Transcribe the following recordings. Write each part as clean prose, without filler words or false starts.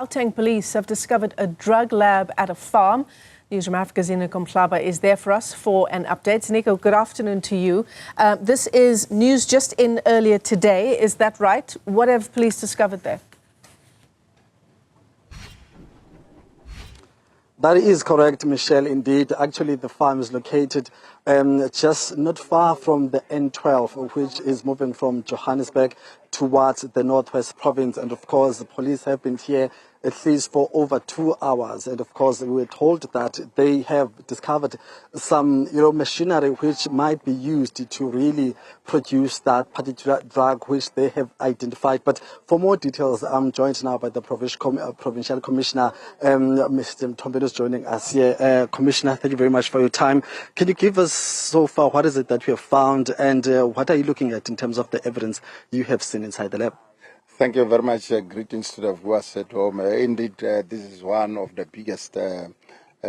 Gauteng police have discovered a drug lab at a farm. Newzroom Afrika Ziniko Mhlaba is there for us for an update. Ziniko, good afternoon to you. This is news just in earlier today, is that right? What have police discovered there? That is correct, Michelle, indeed. Actually, the farm is located just not far from the N12, which is moving from Johannesburg towards the Northwest Province. And of course, the police have been here at least for over 2 hours. And of course, we were told that they have discovered some, machinery which might be used to really produce that particular drug which they have identified. But for more details, I'm joined now by the Provincial Commissioner, Mr. Mthombeni, is joining us here. Commissioner, thank you very much for your time. Can you give us so far what is it that you have found, and what are you looking at in terms of the evidence you have seen inside the lab? Thank you very much. Greetings to the viewers at home. Indeed, this is one of the biggest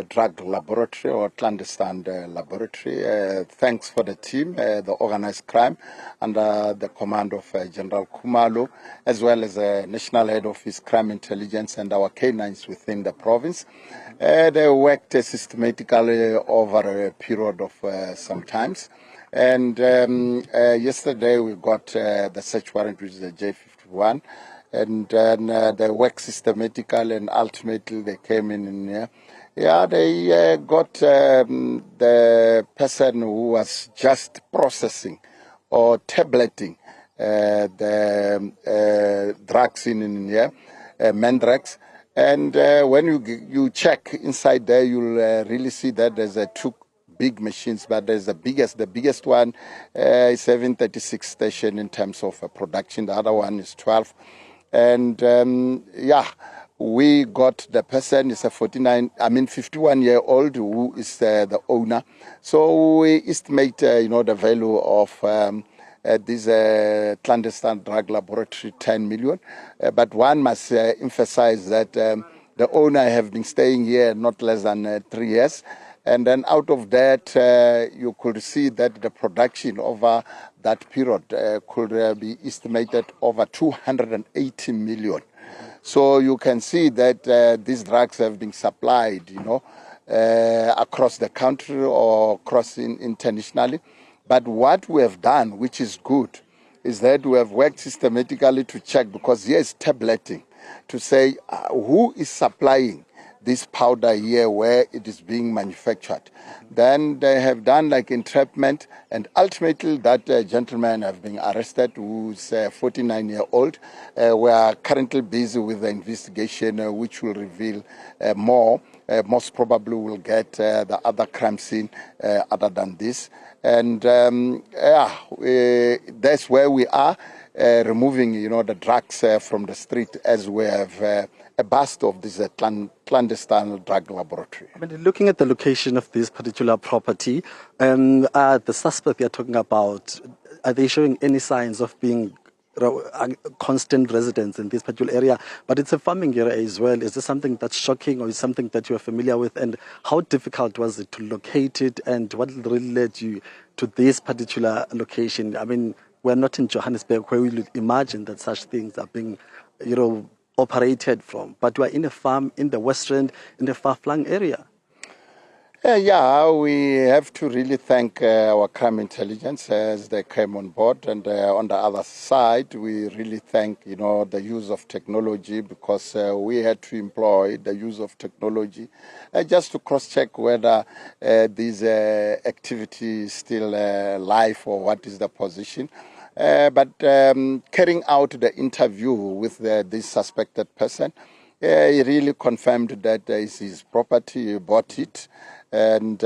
drug laboratory or clandestine laboratory. Thanks for the team, the organized crime, under the command of General Khumalo, as well as the National Head Office Crime Intelligence and our canines within the province. They worked systematically over a period of some times. And yesterday we got the search warrant, which is the J51, and then they worked systematically, and ultimately they came in here. Yeah, they got the person who was just processing or tableting the drugs in here, Mandrax. And when you check inside there, you'll really see that there's two big machines, but there's the biggest one is 736 station in terms of production. The other one is 12. And we got the person is a 51-year-old who is the owner. So we estimate, the value of this clandestine drug laboratory, 10 million. But one must emphasize that the owner have been staying here not less than 3 years. And then out of that, you could see that the production over that period could be estimated over 280 million. So you can see that these drugs have been supplied, across the country or across internationally. But what we have done, which is good, is that we have worked systematically to check, because here is tableting, to say who is supplying this powder here where it is being manufactured. Then they have done like entrapment, and ultimately that gentleman have been arrested, who's 49-year-old. We are currently busy with the investigation, which will reveal more. Most probably we'll get the other crime scene other than this. And that's where we are, removing, the drugs from the street, as we have a bust of this clandestine drug laboratory. I mean, looking at the location of this particular property, the suspect you're talking about, are they showing any signs of being constant residents in this particular area? But it's a farming area as well. Is this something that's shocking, or is something that you are familiar with? And how difficult was it to locate it, and what really led you to this particular location? I mean, we're not in Johannesburg, where we would imagine that such things are being, operated from, but we're in a farm in the Western, in the far-flung area. We have to really thank our crime intelligence as they came on board. And on the other side, we really thank, the use of technology, because we had to employ the use of technology just to cross-check whether this activity is still live, or what is the position. But carrying out the interview with this suspected person, he really confirmed that it's his property. He bought it, and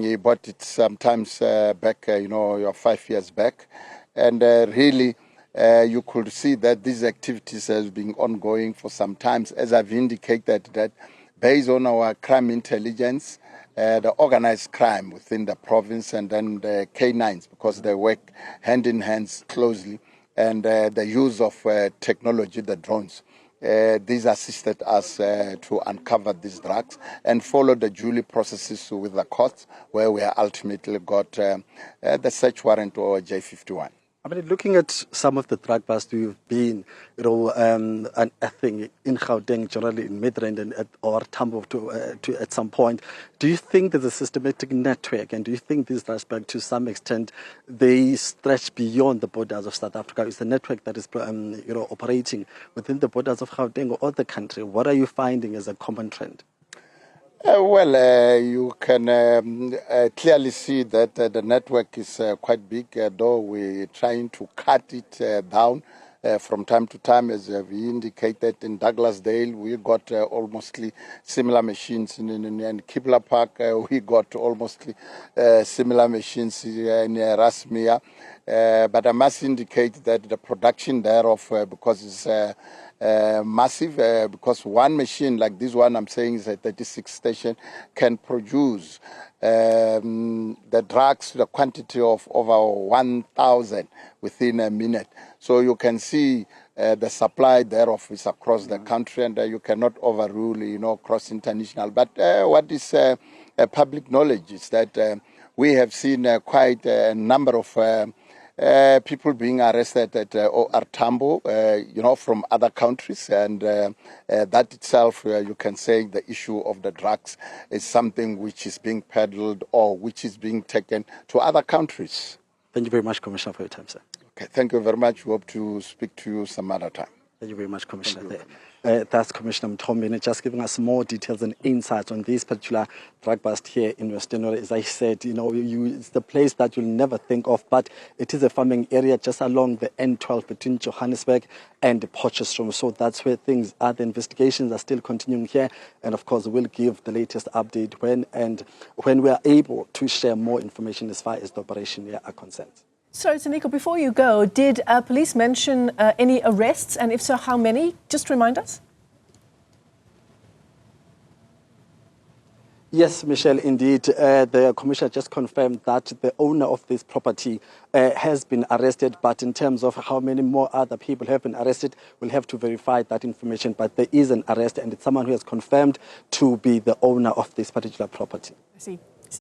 he bought it sometimes back, 5 years back. And really, you could see that these activities have been ongoing for some time, as I've indicated, that based on our crime intelligence, the organized crime within the province, and then the canines, because they work hand in hand closely, and the use of technology, the drones. These assisted us to uncover these drugs and follow the duly processes with the courts, where we ultimately got the search warrant or J51. I mean, looking at some of the drug busts you've been, unearthing in Gauteng, generally in Midrand and or Tambo at some point, do you think there's a systematic network, and do you think these suspects, to some extent, they stretch beyond the borders of South Africa? Is the network that is, operating within the borders of Gauteng or the country? What are you finding as a common trend? You can clearly see that the network is quite big, though we're trying to cut it down from time to time. As we indicated, in Douglasdale, we got almost similar machines. In Kibla Park, we got almost similar machines in Rasmia. But I must indicate that the production thereof, because it's massive, because one machine like this one I'm saying is a 36 station can produce the drugs to the quantity of over 1,000 within a minute. So you can see the supply thereof is across the country, and you cannot overrule, cross international. But what is public knowledge is that we have seen quite a number of people being arrested at Tambo, from other countries, and that itself, you can say the issue of the drugs is something which is being peddled or which is being taken to other countries. Thank you very much, Commissioner, for your time, sir. Okay, thank you very much. We hope to speak to you some other time. Thank you very much, Commissioner. That's Commissioner Mthombeni just giving us more details and insights on this particular drug bust here in Western. As I said, it's the place that you'll never think of, but it is a farming area just along the N12 between Johannesburg and Potchefstroom. So that's where things are. The investigations are still continuing here, and of course we'll give the latest update when we are able to share more information as far as the operation here are concerned. So, Ziniko, before you go, did police mention any arrests, and if so, how many? Just remind us. Yes, Michelle, indeed. The commissioner just confirmed that the owner of this property has been arrested, but in terms of how many more other people have been arrested, we'll have to verify that information. But there is an arrest, and it's someone who is confirmed to be the owner of this particular property. I see.